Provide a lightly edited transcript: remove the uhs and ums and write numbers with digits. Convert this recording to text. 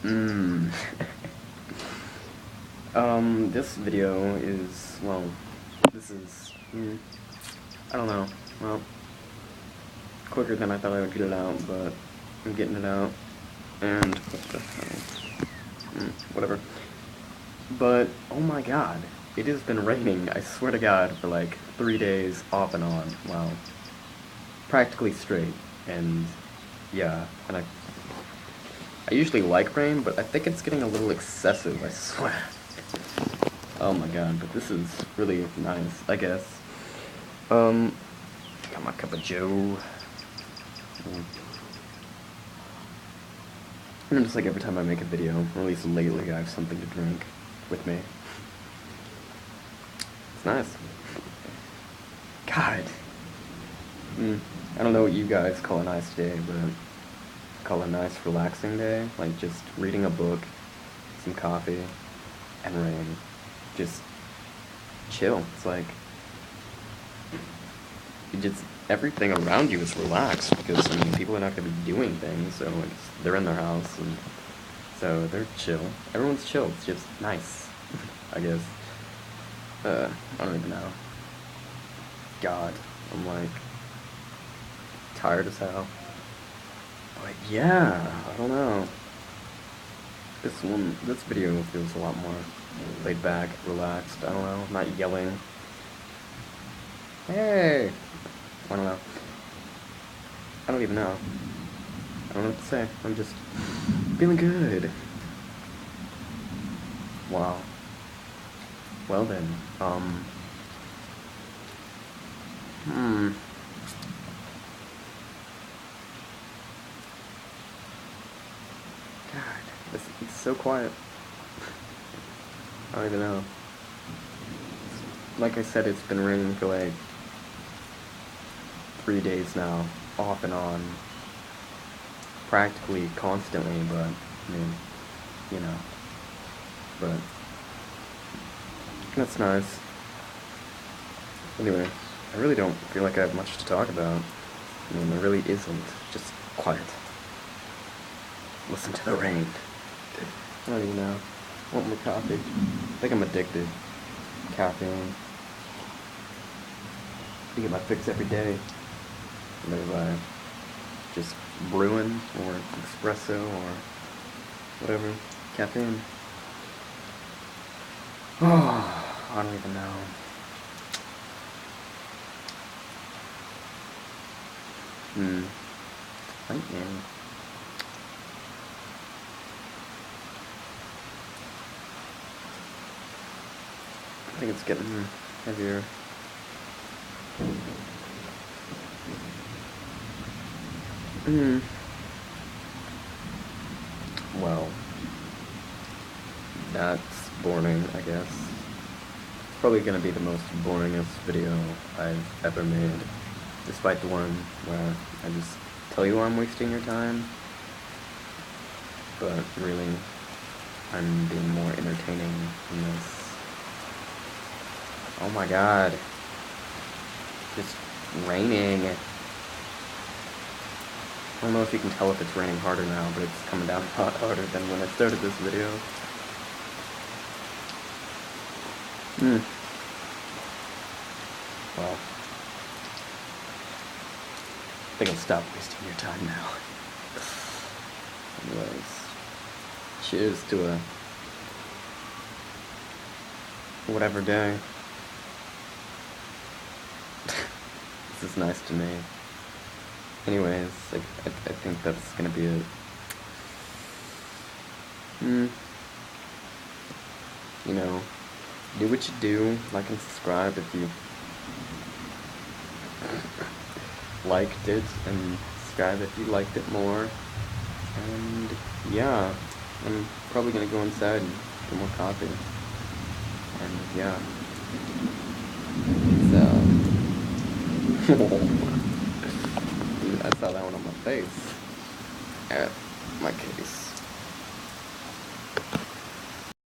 Mm. This video is, well, this is, I don't know, well, quicker than I thought I would get it out, but I'm getting it out, and, what the hell, whatever, but, oh my god, it has been raining, I swear to god, for like 3 days, off and on, wow, practically straight, and, yeah, and I usually like rain, but I think it's getting a little excessive, I swear. Oh my god, but this is really nice, I guess. Got my cup of joe. And just like every time I make a video, or at least lately, I have something to drink with me. It's nice. God. I don't know what you guys call a nice day, but I call a nice relaxing day. Like just reading a book, some coffee, and rain. Just chill. It's like everything around you is relaxed because I mean people are not gonna be doing things, so they're in their house and so they're chill. Everyone's chill. It's just nice, I guess. I don't even know. God, I'm like tired as hell. But yeah, I don't know. This video feels a lot more laid back, relaxed. I don't know, not yelling. Hey! I don't know. I don't even know. I don't know what to say. I'm just feeling good. Wow. Well then, God, it's so quiet. I don't even know. Like I said, it's been raining for like 3 days now, off and on, practically constantly, but, I mean, you know, but, that's nice. Anyway, I really don't feel like I have much to talk about. I mean, there really isn't. Just quiet. Listen to the rain. I don't even know. I want more coffee. I think I'm addicted. Caffeine. I get my fix every day. Whether by just brewing or espresso or whatever. Caffeine. Oh, I don't even know. Lightning. I think it's getting heavier. Well, that's boring, I guess. It's probably gonna be the most boringest video I've ever made, despite the one where I just tell you I'm wasting your time, but really, I'm being more entertaining in this. Oh my god. It's raining. I don't know if you can tell if it's raining harder now, but it's coming down a lot harder than when I started this video. Well, I think I'll stop wasting your time now. Anyways, cheers to a whatever day. This is nice to me. Anyways, like, I think that's gonna be it. You know, do what you do, like and subscribe if you liked it, and subscribe if you liked it more. And yeah, I'm probably gonna go inside and get more coffee. And yeah, Dude, I saw that one on my face. At my case.